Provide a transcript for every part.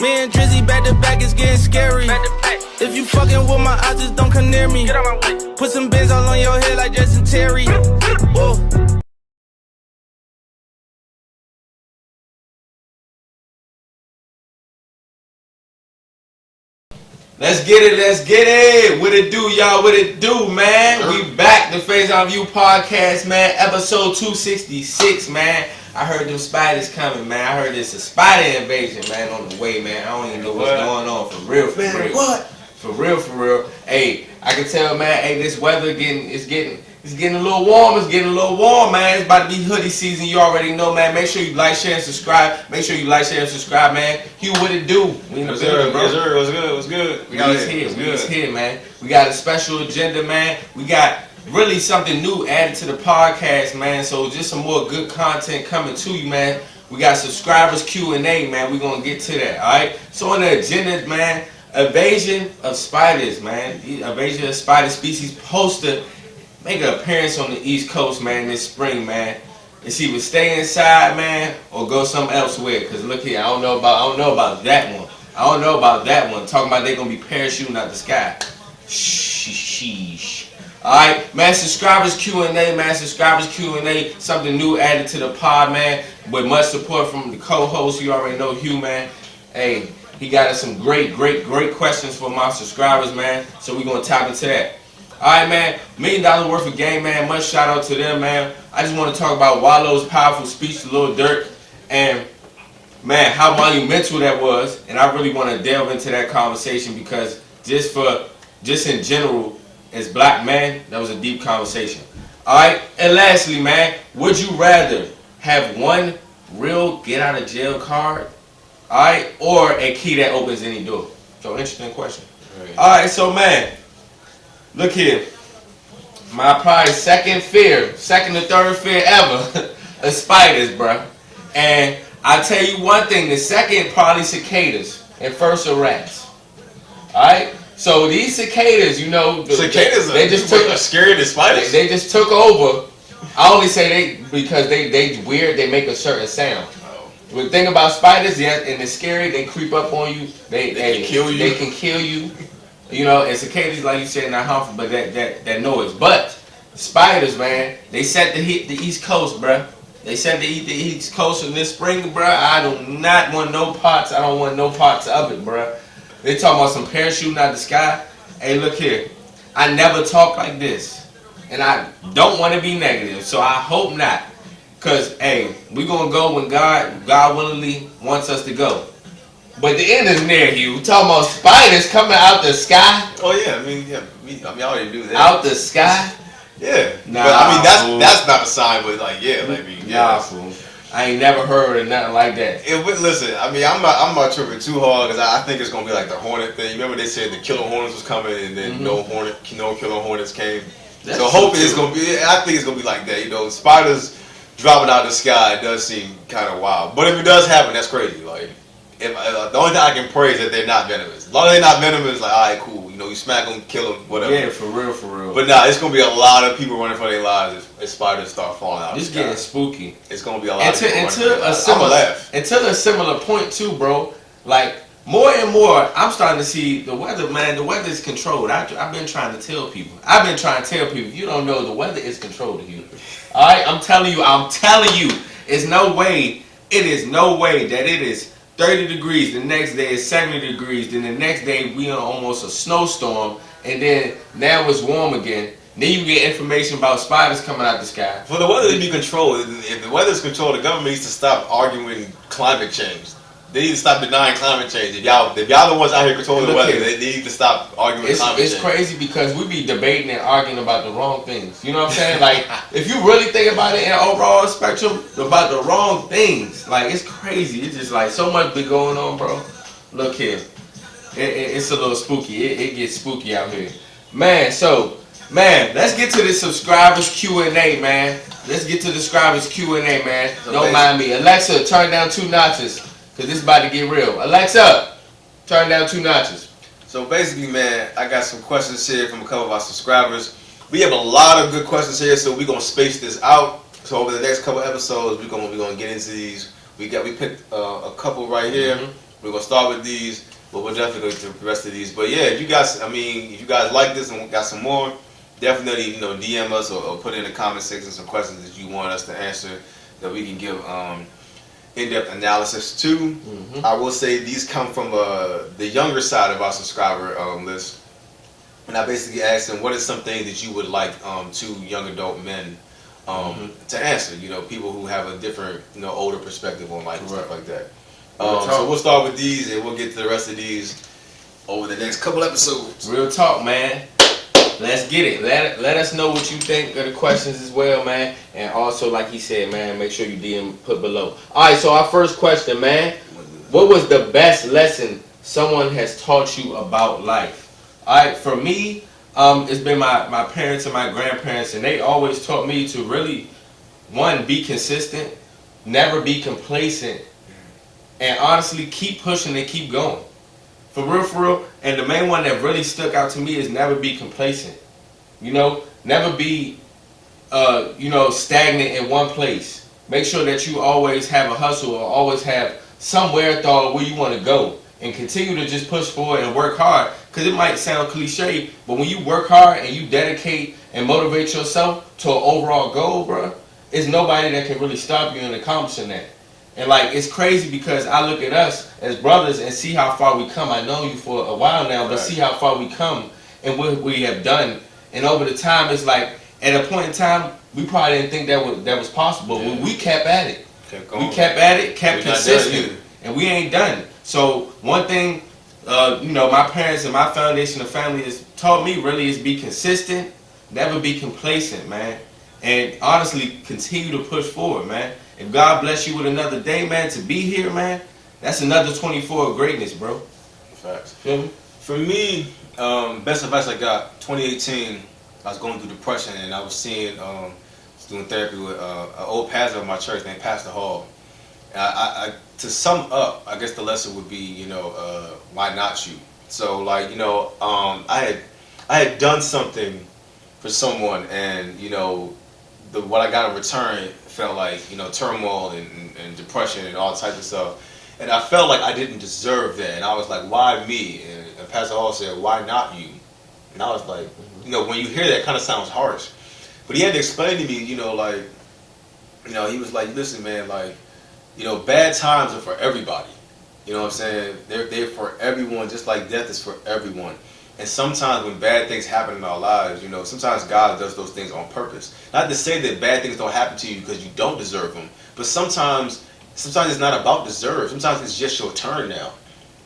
Me and Drizzy back to back, it's getting scary. If you fucking with my eyes, just don't come near me. Put some bins all on your head like Justin Terry. Whoa. Let's get it. What it do, y'all? What it do, man? We back, the Faison View podcast, man. Episode 266, man. I heard them spiders coming, man. I heard it's a spider invasion, man, on the way, man. I don't even know what's going on, for real. What? For real. Hey, I can tell, man. Hey, this weather it's getting a little warm. It's getting a little warm, man. It's about to be hoodie season. You already know, man. Make sure you like, share, and subscribe. Man. Hugh, what it do? We in the building, bro. What's good? We here, man. We got a special agenda, man. We got really something new added to the podcast, man. So just some more good content coming to you, man. We got subscribers Q&A, man. We're going to get to that, all right? So on the agenda, man, invasion of spiders, man. The invasion of spider species poster make an appearance on the East Coast, man, this spring, man. It's either stay inside, man, or go somewhere elsewhere. Cause look here, I don't know about that one. Talking about they gonna be parachuting out the sky. Sheesh. All right, man. Subscribers Q&A, man. Something new added to the pod, man. With much support from the co-host. You already know Hugh, man. Hey, he got us some great questions for my subscribers, man. So we gonna tap into that. Alright, man, $1 million worth of game, man. Much shout out to them, man. I just want to talk about Wallo's powerful speech to Lil Durk and, man, how monumental that was. And I really want to delve into that conversation because just in general, as black men, that was a deep conversation. Alright, and lastly, man, would you rather have one real get out of jail card, alright, or a key that opens any door? So, interesting question. Alright, so, man, look here, my probably second or third fear ever is spiders, bruh. And I'll tell you one thing, the second probably cicadas, and first are rats. Alright? So these cicadas, you know, cicadas are scarier than spiders. They just took over. I only say they because they weird, they make a certain sound. The thing about spiders, yeah, and it's scary, they creep up on you, they can kill you. You know, and cicadas, like you said, not harmful, but that noise. But spiders, man, they set the East Coast, bruh. They set the East Coast in this spring, bruh. I do not want no parts. I don't want no parts of it, bruh. They talking about some parachuting out the sky. Hey, look here. I never talk like this, and I don't want to be negative, so I hope not. Cause hey, we gonna go when God willingly wants us to go. But the end is near, Hugh. Talking about spiders coming out the sky. Oh yeah, I mean, I already do that. Out the sky. Yeah. Nah, but I mean, that's not a sign, but like, yeah, like, nah, fool. I ain't never heard of nothing like that. Listen, I mean, I'm not tripping too hard because I think it's gonna be like the hornet thing. Remember they said the killer hornets was coming, and then no killer hornets came. That's so hopefully it's gonna be. I think it's gonna be like that. You know, spiders dropping out of the sky. It does seem kind of wild, but if it does happen, that's crazy. Like. The only thing I can pray is that they're not venomous. As long as they're not venomous, like, alright, cool. You know, you smack them, kill them, whatever. Yeah, for real. But nah, it's going to be a lot of people running for their lives if spiders start falling out. It's getting spooky. It's going to be a lot of people running for their lives. I'm going to laugh. Until a similar point, too, bro. Like, more and more, I'm starting to see the weather, man. The weather is controlled. I've been trying to tell people. You don't know the weather is controlled to you. Alright? I'm telling you. It is no way that it is 30 degrees, the next day is 70 degrees, then the next day we on almost a snowstorm, and then now it's warm again. Then you get information about spiders coming out the sky. For the weather to be controlled, if the weather is controlled, the government needs to stop arguing climate change. They need to stop denying climate change. If y'all the ones out here controlling the weather, they need to stop arguing climate change. It's crazy because we be debating and arguing about the wrong things. You know what I'm saying? Like, if you really think about it in an overall spectrum, about the wrong things, like, it's crazy. It's just like so much been going on, bro. Look here. It's a little spooky. It gets spooky out here. Man, let's get to the subscribers Q&A, man. Don't mind me. Alexa, turn down 2 notches. Because this is about to get real. Alexa, turn down 2 notches. So basically, man, I got some questions here from a couple of our subscribers. We have a lot of good questions here, so we're going to space this out. So over the next couple episodes, we're gonna get into these. We picked a couple right here. We're gonna start with these, but we'll definitely go to the rest of these. But yeah, if you guys, I mean, if you guys like this and got some more, definitely DM us or put in the comment section some questions that you want us to answer that we can give in-depth analysis to. I will say these come from the younger side of our subscriber list, and I basically asked them what is something that you would like two young adult men to answer. People who have a different older perspective on life and stuff like that. So we'll start with these and we'll get to the rest of these over the next couple episodes. Real talk, man. Let's get it. Let us know what you think of the questions as well, man. And also, like he said, man, make sure you DM put below. All right, so our first question, man. What was the best lesson someone has taught you about life? All right, for me, it's been my parents and my grandparents, and they always taught me to really, one, be consistent, never be complacent, and honestly keep pushing and keep going. For real. And the main one that really stuck out to me is never be complacent. Never be, stagnant in one place. Make sure that you always have a hustle or always have somewhere thought where you want to go. And continue to just push forward and work hard. Because it might sound cliche, but when you work hard and you dedicate and motivate yourself to an overall goal, bro, it's nobody that can really stop you in accomplishing that. And it's crazy because I look at us as brothers and see how far we come. I know you for a while now, but see how far we come and what we have done. And over the time, it's like at a point in time, we probably didn't think that was possible. Yeah. We kept at it. We kept at it, kept consistent, and we ain't done. So one thing, my parents and my foundation of family has taught me really is be consistent, never be complacent, man. And honestly, continue to push forward, man. If God bless you with another day, man, to be here, man, that's another 24 of greatness, bro. Facts. Feel me? For me, best advice I got, 2018, I was going through depression, and I was seeing, doing therapy with an old pastor of my church named Pastor Hall. And to sum up, I guess the lesson would be, why not you? So, I had done something for someone, and, what I got in return felt like, turmoil and depression and all types of stuff. And I felt like I didn't deserve that. And I was like, why me? And Pastor Hall said, why not you? And I was like, when you hear that, it kind of sounds harsh. But he had to explain to me, he was like, listen, man, bad times are for everybody. You know what I'm saying? They're for everyone, just like death is for everyone. And sometimes when bad things happen in our lives, sometimes God does those things on purpose. Not to say that bad things don't happen to you because you don't deserve them, but sometimes it's not about deserve. Sometimes it's just your turn now.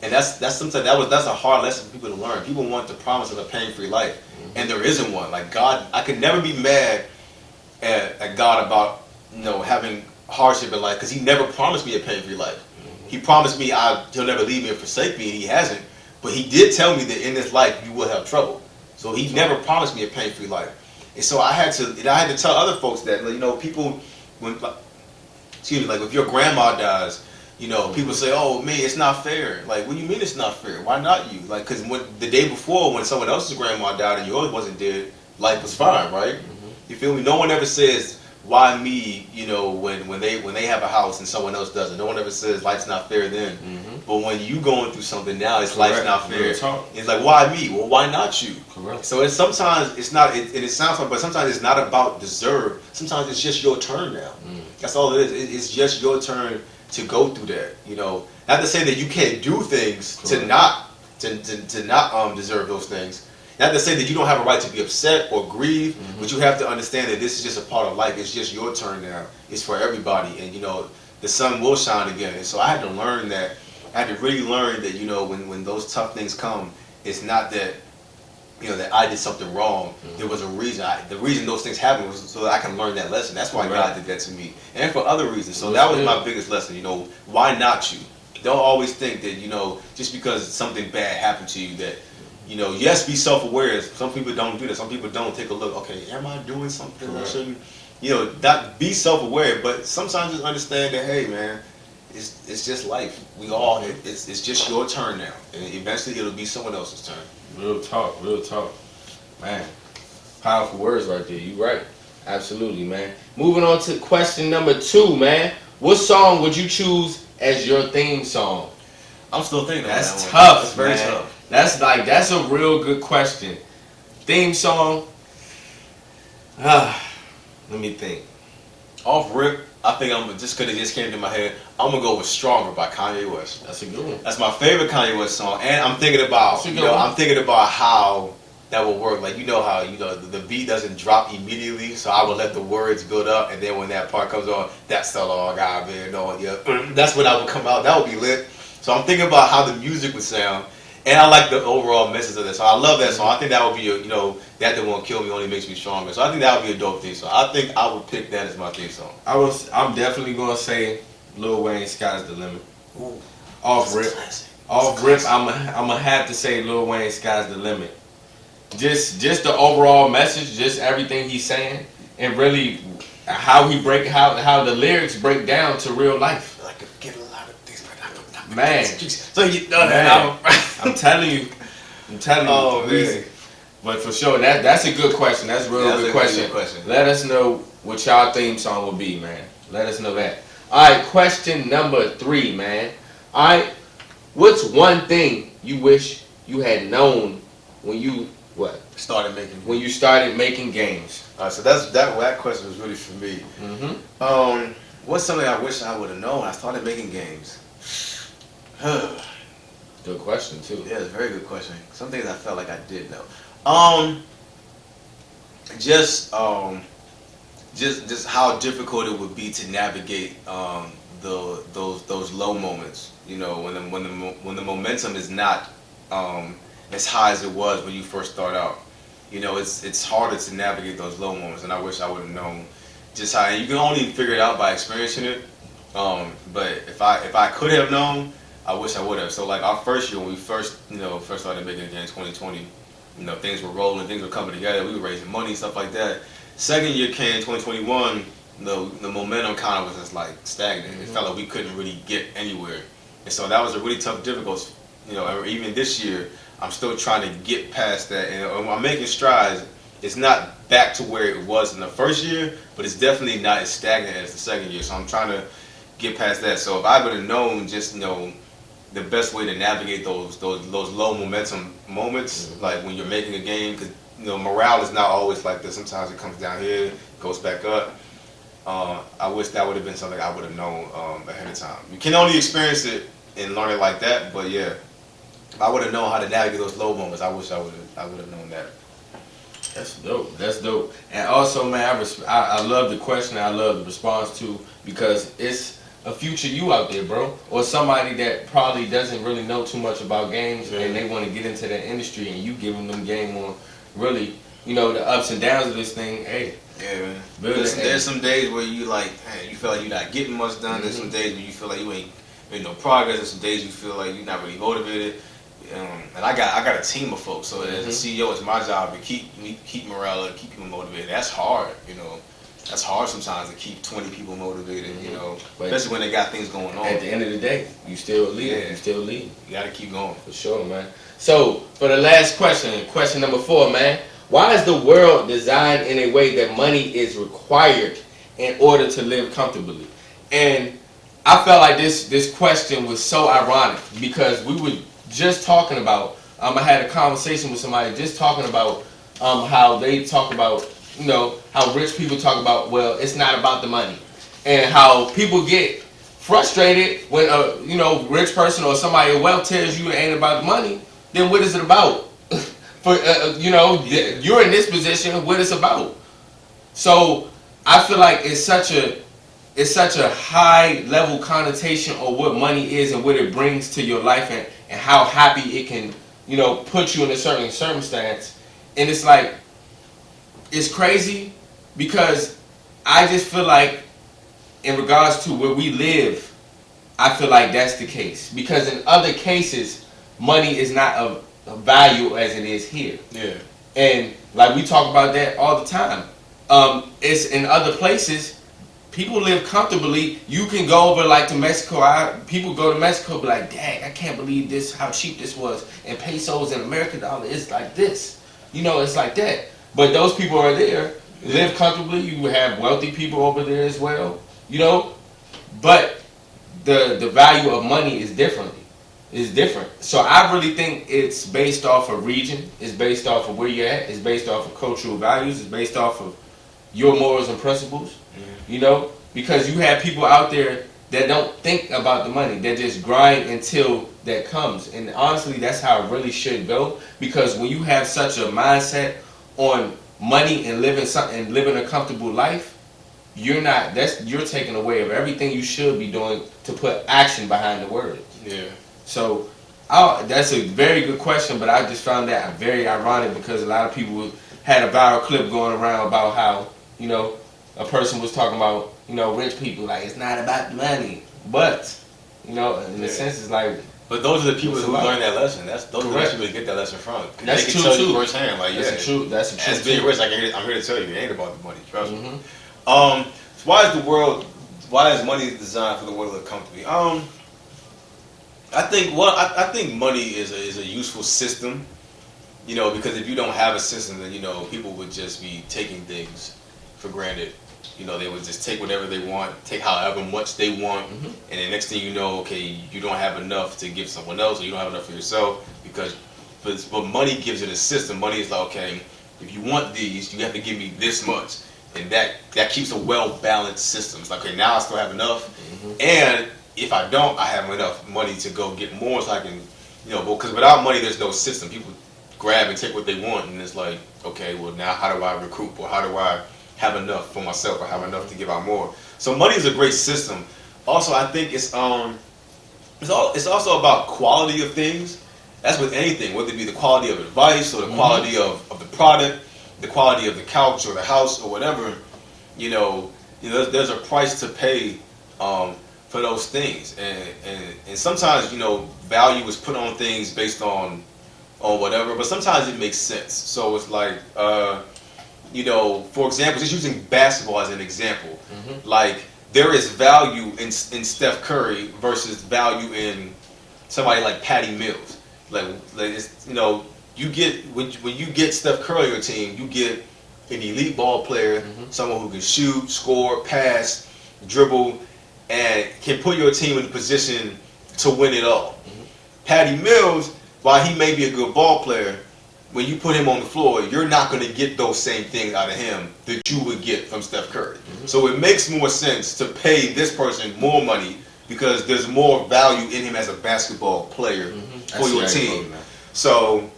And that's something that's a hard lesson for people to learn. People want the promise of a pain-free life, and there isn't one. Like God, I could never be mad at God about having hardship in life because He never promised me a pain-free life. He promised me He'll never leave me or forsake me, and He hasn't. But He did tell me that in this life you will have trouble. So He never promised me a pain-free life. And so I had to tell other folks that, people, if your grandma dies, people say, oh, man, it's not fair. Like, what do you mean it's not fair? Why not you? Like, because the day before when someone else's grandma died and yours wasn't dead, life was fine, right? You feel me? No one ever says, why me, when they have a house and someone else doesn't. No one ever says life's not fair then. But when you going through something now, it's life's not fair. It's like, why me? Well, why not you? Correct. So sometimes it's not, it sounds like, but sometimes it's not about deserve. Sometimes it's just your turn now. That's all it is. It's just your turn to go through that. Not to say that you can't do things to not deserve those things. Not to say that you don't have a right to be upset or grieve, but you have to understand that this is just a part of life. It's just your turn now. It's for everybody, and the sun will shine again. And so I had to learn that. I had to really learn that when those tough things come, it's not that that I did something wrong. There was a reason. The reason those things happened was so that I can learn that lesson. That's why God did that to me, and for other reasons. So that was my biggest lesson. Why not you? Don't always think that just because something bad happened to you that. Yes, be self-aware. Some people don't do that. Some people don't take a look. Okay, am I doing something I shouldn't? Not be self-aware, but sometimes just understand that, hey, man, it's just life. We all, it's just your turn now, and eventually it'll be someone else's turn. Real talk, man. Powerful words right there. You right, absolutely, man. Moving on to question number 2, man. What song would you choose as your theme song? I'm still thinking about That's that tough. one. That's very man. tough. That's a real good question. Theme song. Let me think. Off rip, I think I'm just because it just came to my head. I'm gonna go with "Stronger" by Kanye West. That's a good one. That's my favorite Kanye West song, and I'm thinking about I'm thinking about how that will work. Like how the beat doesn't drop immediately, so I would let the words build up, and then when that part comes on, that's the all God man. That's when I would come out. That would be lit. So I'm thinking about how the music would sound. And I like the overall message of that song. I love that song. I think that would be that won't kill me only makes me stronger. So I think that would be a dope theme song. I think I would pick that as my theme song. I'm definitely gonna say Lil Wayne, "Sky's the Limit." Ooh, off rip, I'm gonna have to say Lil Wayne, "Sky's the Limit." Just the overall message, just everything he's saying, and really how the lyrics break down to real life. Like get a lot of things, man. So I'm telling you. Oh man. But for sure, that's a good question. That's a real good question. Let us know what y'all theme song will be, man. Let us know that. All right, question number 3, man. All right, what's one thing you wish you had known when you started making games? All right, so that question was really for me. Mm-hmm. What's something I wish I would have known? I started making games. Good question too. Yeah, it's a very good question. Some things I felt like I did know. Just how difficult it would be to navigate those low moments. When the momentum is not as high as it was when you first start out. It's harder to navigate those low moments, and I wish I would have known just how. And you can only figure it out by experiencing it. But if I could have known, I wish I would have. So like our first year when we first started making the game, 2020, things were rolling, things were coming together, we were raising money, stuff like that. Second year came, 2021, the momentum kind of was just like stagnant. Mm-hmm. It felt like we couldn't really get anywhere. And so that was a really tough difficult, even this year, I'm still trying to get past that. And I'm making strides. It's not back to where it was in the first year, but it's definitely not as stagnant as the second year. So I'm trying to get past that. So if I would have known just, the best way to navigate those low momentum moments, mm-hmm. like when you're making a game, because morale is not always like this. Sometimes it comes down here, goes back up. I wish that would have been something I would have known ahead of time. You can only experience it and learn it like that, but yeah, if I would have known how to navigate those low moments, I wish I would have known that. That's dope. And also, man, I love the question. I love the response too, because it's a future you out there, bro, or somebody that probably doesn't really know too much about games, and they want to get into that industry, and you giving them game on really, the ups and downs of this thing. Hey, yeah, man. There's some days where you you feel like you're not getting much done. Mm-hmm. There's some days where you feel like you ain't made no progress. There's some days you feel like you're not really motivated. And I got a team of folks, so as a CEO, it's my job to keep morale up, keep people motivated. That's hard, That's hard sometimes to keep 20 people motivated, But especially when they got things going on. At the end of the day, you still lead. Yeah. You still lead. You gotta keep going. For sure, man. So, for the last question number 4, man. Why is the world designed in a way that money is required in order to live comfortably? And I felt like this question was so ironic because we were just talking about, I had a conversation with somebody just talking about how they talk about, how rich people talk about, well, it's not about the money. And how people get frustrated when a rich person or somebody of wealth tells you it ain't about the money, then what is it about? For you're in this position, what it's about. So I feel like it's such a high level connotation of what money is and what it brings to your life and how happy it can, put you in a certain circumstance. And it's like, it's crazy because I just feel like in regards to where we live, I feel like that's the case. Because in other cases, money is not of value as it is here. Yeah. And like we talk about that all the time. It's in other places, people live comfortably. You can go over like to Mexico. People go to Mexico be like, dang, I can't believe this, how cheap this was. And pesos and American dollar is like this. It's like that. But those people are there, live comfortably. You have wealthy people over there as well. But the value of money is differently. is different. So I really think it's based off of region. It's based off of where you're at. It's based off of cultural values. It's based off of your morals and principles. You know, because you have people out there that don't think about the money. They just grind until that comes. And honestly, that's how it really should go. Because when you have such a mindset on money and living a comfortable life, you're taking away of everything you should be doing to put action behind the words. Yeah. So that's a very good question, but I just found that very ironic because a lot of people had a viral clip going around about how, you know, a person was talking about, you know, rich people, like, it's not about the money. But, you know, in a sense, it's like... But those are the people who learn that lesson. Those are the people that get that lesson from. That's they true, can tell too. you firsthand. Like, that's true. That's true. As being rich, I'm here to tell you, it ain't about the money. Trust me. So why is money designed for the world to come to me? I think money is a useful system. You know, because if you don't have a system, then, you know, people would just be taking things for granted. You know, they would just take whatever they want, take however much they want, and the next thing you know, okay, you don't have enough to give someone else, or you don't have enough for yourself, but money gives it a system. Money is like, okay, if you want these, you have to give me this much, and that keeps a well-balanced system. It's like, okay, now I still have enough, and if I don't, I have enough money to go get more, so I can, you know, because without money, there's no system. People grab and take what they want, and it's like, okay, well, now how do I recoup, or how do I have enough for myself, or have enough to give out more? So money is a great system. Also, I think it's also about quality of things. That's with anything, whether it be the quality of advice or the quality of the product, the quality of the couch or the house or whatever. You know, there's a price to pay for those things, and sometimes, you know, value is put on things based on whatever, but sometimes it makes sense. So it's like, you know, for example, just using basketball as an example, like there is value in Steph Curry versus value in somebody like Patty Mills. Like it's, you know, you get when you get Steph Curry on your team, you get an elite ball player, someone who can shoot, score, pass, dribble, and can put your team in a position to win it all. Patty Mills, while he may be a good ball player, when you put him on the floor, you're not going to get those same things out of him that you would get from Steph Curry. So it makes more sense to pay this person more money because there's more value in him as a basketball player for your team. So,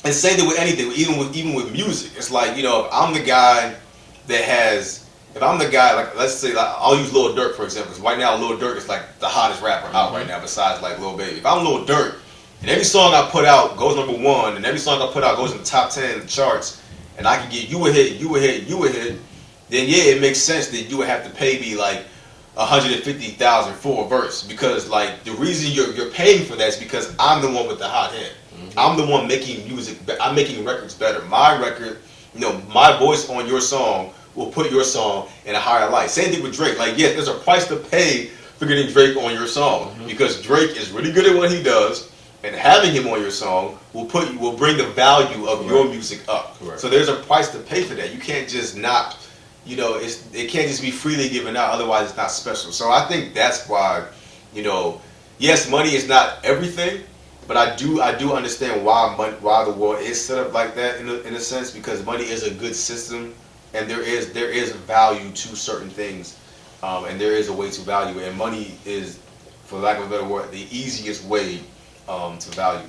and same thing with anything, even with music. It's like, you know, if I'm the guy, like, let's say, like, I'll use Lil Durk for example, because right now Lil Durk is like the hottest rapper out right now besides like Lil Baby. If I'm Lil Durk, and every song I put out goes number one, and every song I put out goes in the top 10 in the charts, and I can get you a hit, then yeah, it makes sense that you would have to pay me like $150,000 for a verse, because like the reason you're paying for that is because I'm the one with the hot hit. I'm the one making music. I'm making records better. My record, you know, my voice on your song will put your song in a higher light. Same thing with Drake. Like, yes, there's a price to pay for getting Drake on your song because Drake is really good at what he does. And having him on your song will bring the value of your music up. So there's a price to pay for that. You can't just not, you know, it can't just be freely given out. Otherwise, it's not special. So I think that's why, you know, yes, money is not everything, but I do understand why the world is set up like that in a sense, because money is a good system, and there is value to certain things, and there is a way to value it. And money is, for lack of a better word, the easiest way to value.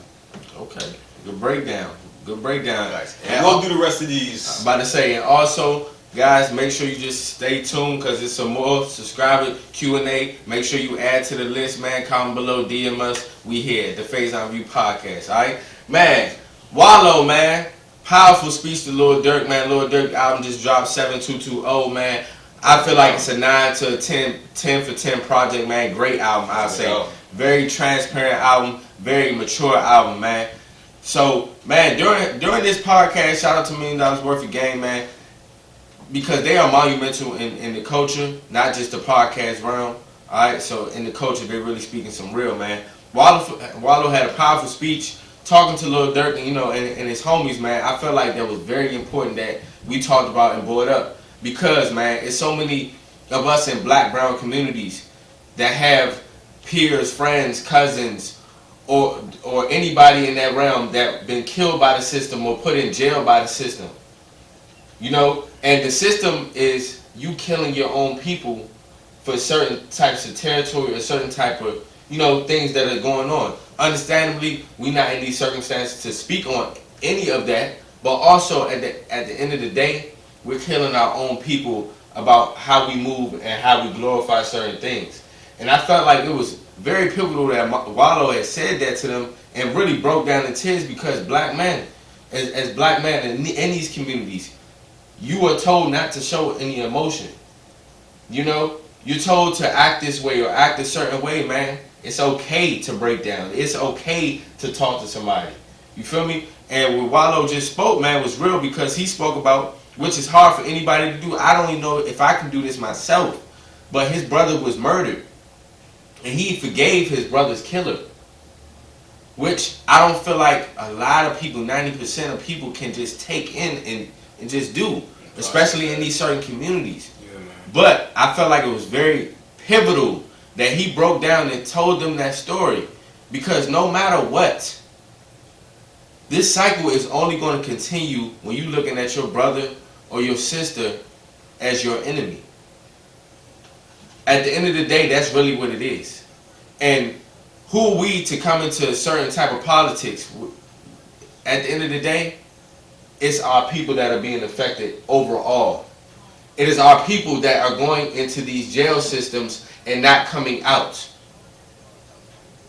Okay, good breakdown. Nice. And we'll do the rest of these. I'm about to say, and also, guys, make sure you just stay tuned because it's some more subscriber Q&A. Make sure you add to the list, man. Comment below, DM us. We here at the Faison View Podcast. All right, man. Wallo, man. Powerful speech to Lil Durk, man. Lil Durk album just dropped 7220, man. I feel like it's a 9 to 10 for 10 project, man. Great album, I'll say. Very transparent album, very mature album, man. So, man, during this podcast, shout out to $1 Million Worth of Game, man, because they are monumental in the culture, not just the podcast realm. All right, so in the culture, they're really speaking some real, man. Wallo had a powerful speech talking to Lil Durk, and, you know, and his homies, man. I felt like that was very important that we talked about and brought up because, man, it's so many of us in black, brown communities that have peers, friends, cousins or anybody in that realm that been killed by the system or put in jail by the system. You know, and the system is you killing your own people for certain types of territory or certain type of, you know, things that are going on. Understandably, we not in these circumstances to speak on any of that, but also at the end of the day, we're killing our own people about how we move and how we glorify certain things. And I felt like it was very pivotal that Wallo had said that to them and really broke down in tears, because black men, as black men in these communities, you are told not to show any emotion. You know, you're told to act this way or act a certain way, man. It's okay to break down. It's okay to talk to somebody. You feel me? And what Wallo just spoke, man, was real, because he spoke about, which is hard for anybody to do. I don't even know if I can do this myself. But his brother was murdered. And he forgave his brother's killer. Which I don't feel like a lot of people, 90% of people, can just take in and just do. Especially in these certain communities. Yeah, man. But I felt like it was very pivotal that he broke down and told them that story. Because no matter what, this cycle is only going to continue when you're looking at your brother or your sister as your enemy. At the end of the day, that's really what it is. And who are we to come into a certain type of politics? At the end of the day, it's our people that are being affected overall. It is our people that are going into these jail systems and not coming out.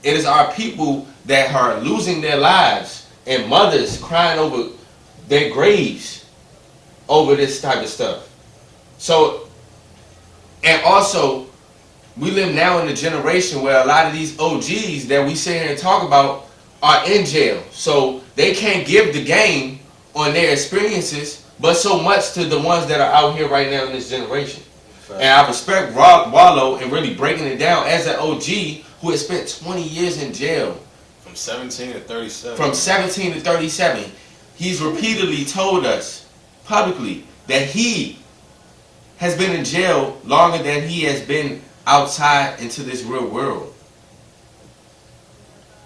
It is our people that are losing their lives and mothers crying over their graves over this type of stuff. So, and also, we live now in a generation where a lot of these OGs that we sit here and talk about are in jail. So they can't give the game on their experiences, but so much to the ones that are out here right now in this generation. Right. And I respect Wallo and really breaking it down as an OG who has spent 20 years in jail. From 17 to 37. From 17 to 37. He's repeatedly told us publicly that he has been in jail longer than he has been outside into this real world.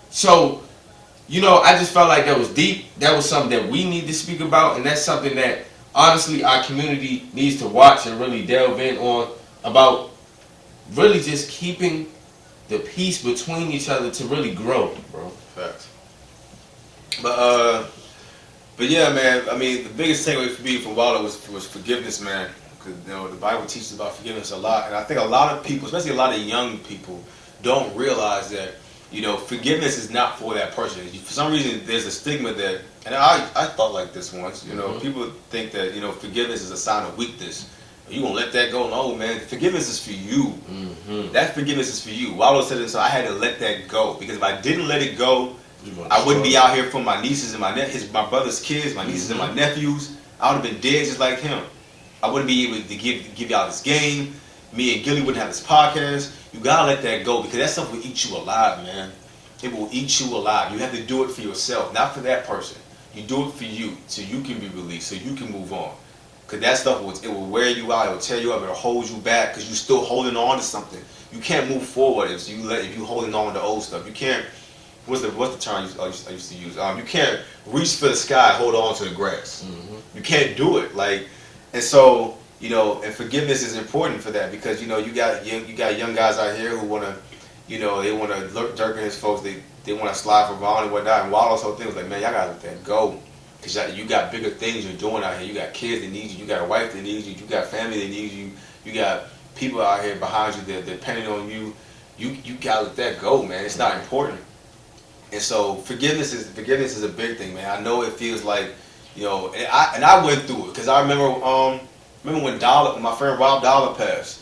So, you know, I just felt like that was deep. That was something that we need to speak about, and that's something that honestly our community needs to watch and really delve in on, about really just keeping the peace between each other to really grow, bro. Facts. But yeah, man. I mean, the biggest takeaway for me from Wallo was forgiveness, man. Because, you know, the Bible teaches about forgiveness a lot, and I think a lot of people, especially a lot of young people, don't realize that, you know, forgiveness is not for that person. For some reason, there's a stigma that, and I thought like this once, you know, people think that, you know, forgiveness is a sign of weakness. You gonna let that go? No, man. Forgiveness is for you. That forgiveness is for you. Wallo said it, so I had to let that go, because if I didn't let it go, I wouldn't be out here for my nieces and my brother's kids, my nieces and my nephews. I would have been dead just like him. I wouldn't be able to give y'all this game. Me and Gilly wouldn't have this podcast. You gotta let that go, because that stuff will eat you alive, man. It will eat you alive. You have to do it for yourself, not for that person. You do it for you, so you can be released, so you can move on. Because that stuff will wear you out. It will tear you up. It will hold you back, because you're still holding on to something. You can't move forward if you holding on to old stuff. You can't. What's the term I used to use? You can't reach for the sky, hold on to the grass. You can't do it. And so, you know, and forgiveness is important for that, because, you know, you got young guys out here who want to, you know, they want to Durk and his folks, they want to slide for Vaughn and whatnot. And Wallo's whole thing was like, man, y'all got to let that go, because you got bigger things you're doing out here. You got kids that need you. You got a wife that needs you. You got family that needs you. You got people out here behind you that depending on you. You got to let that go, man. It's not important. And so forgiveness is a big thing, man. I know it feels like, you know, and I went through it, because I remember when my friend Rob Dollar passed,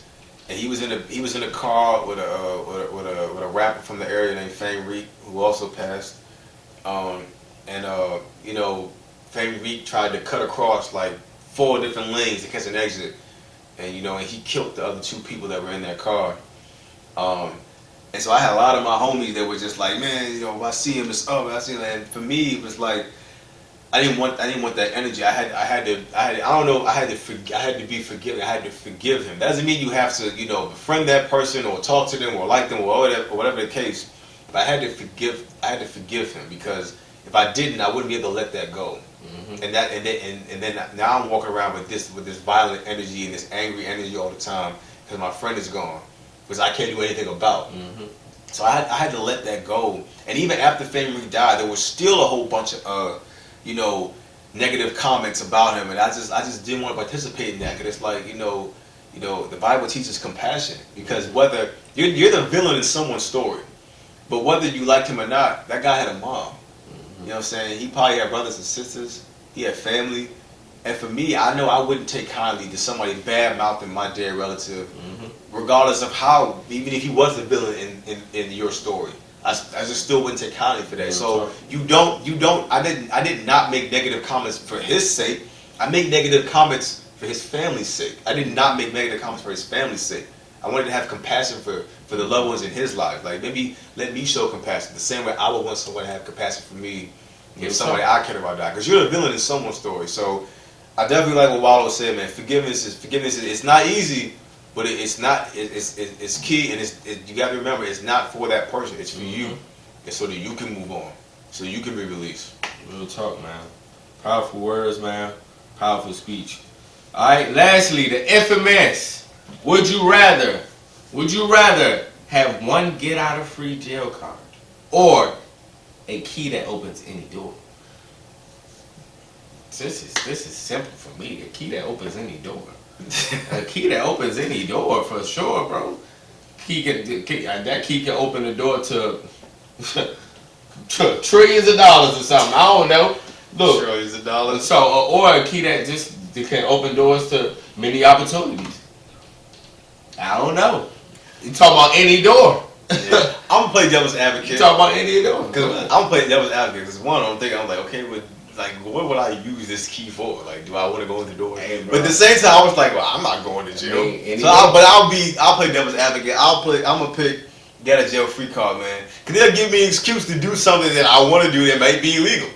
and he was in a car with a rapper from the area named Fame Reek, who also passed, you know, Fame Reek tried to cut across like 4 different lanes to catch an exit, and you know, and he killed the other 2 people that were in that car. And so I had a lot of my homies that were just like, man, you know, if I see him, it's up. I see him, and for me, it was like, I didn't want that energy. I had to be forgiving. I had to forgive him. That doesn't mean you have to, you know, befriend that person or talk to them or like them or whatever the case. but I had to forgive him because if I didn't, I wouldn't be able to let that go. Mm-hmm. And then now I'm walking around with this violent energy and this angry energy all the time because my friend is gone, because I can't do anything about. Mm-hmm. So I had to let that go. And even after Family died, there was still a whole bunch of negative comments about him, and I just didn't want to participate in that because it's like the Bible teaches compassion, because whether you're the villain in someone's story, but whether you liked him or not, that guy had a mom. Mm-hmm. You know what I'm saying? He probably had brothers and sisters. He had family. And for me, I know I wouldn't take kindly to somebody bad-mouthing my dead relative, mm-hmm. regardless of how, even if he was the villain in your story. I just still wouldn't take kindly for that. Yeah, so I did not make negative comments for his sake. I made negative comments for his family's sake. I did not make negative comments for his family's sake. I wanted to have compassion for the loved ones in his life. Like, maybe let me show compassion the same way I would want someone to have compassion for me if somebody I care about died. Because you're the villain in someone's story. So I definitely like what Wallo said, man. Forgiveness is it's not easy, but it's key, and you got to remember, it's not for that person. It's for you, and so that you can move on, so you can be released. Real talk, man. Powerful words, man. Powerful speech. All right. Lastly, the infamous. Would you rather have one get out of free jail card or a key that opens any door? This is simple for me. A key that opens any door. A key that opens any door for sure, bro. That key can open the door to trillions of dollars or something. I don't know. Look, trillions of dollars. So, or a key that can open doors to many opportunities. I don't know. You talking about any door? Yeah. I'm gonna play devil's advocate. You talking about any door? Because I'm gonna play devil's advocate. Because one, I'm like, okay, but like, what would I use this key for? Like, do I want to go in the door? Hey, but at the same time, I was like, well, I'm not going to jail. I'll play devil's advocate. I'm gonna pick get a jail free card, man. Because they'll give me an excuse to do something that I want to do that might be illegal,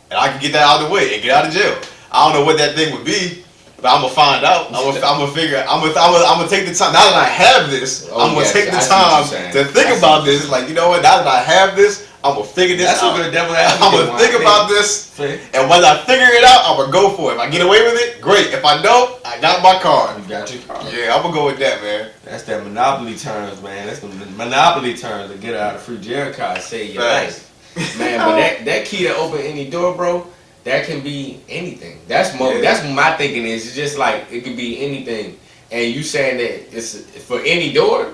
and I can get that out of the way and get out of jail. I don't know what that thing would be, but I'm gonna find out. I'm gonna figure. I'm gonna take the time. Now that I have this, I'm gonna take the time to think about this. Like, you know what? Now that I have this, I'm gonna figure this out. That's a good devil advocate. I'm gonna think about this, and when I figure it out, I'm gonna go for it. If I get away with it, great. If I don't, I got my card. You got your card. Yeah, I'm gonna go with that, man. That's that monopoly terms, man. That's the monopoly terms to get out of free jail card. Save your life, man. But that key to open any door, bro. That can be anything. That's what my thinking is. It's just like it could be anything. And you saying that it's for any door?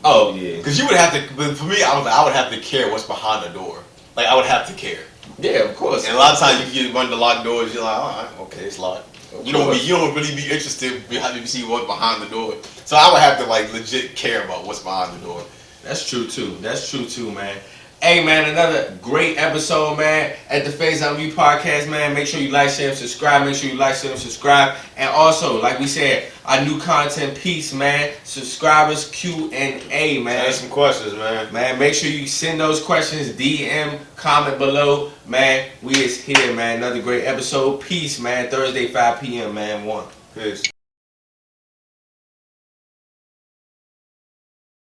Oh yeah. Because you would have to. But for me, I would have to care what's behind the door. Like, I would have to care. Yeah, of course. And a lot of times you get one of the locked doors. You're like, all right, okay, it's locked. You don't really be interested behind to see what's behind the door. So I would have to like legit care about what's behind the door. That's true too, man. Hey, man, another great episode, man, at the Faison podcast, man. Make sure you like, share, and subscribe. Make sure you like, share, and subscribe. And also, like we said, our new content piece, man. Subscribers Q&A, man. Ask some questions, man. Man, make sure you send those questions, DM, comment below. Man, we is here, man. Another great episode. Peace, man. Thursday, 5 p.m., man. 1. Peace.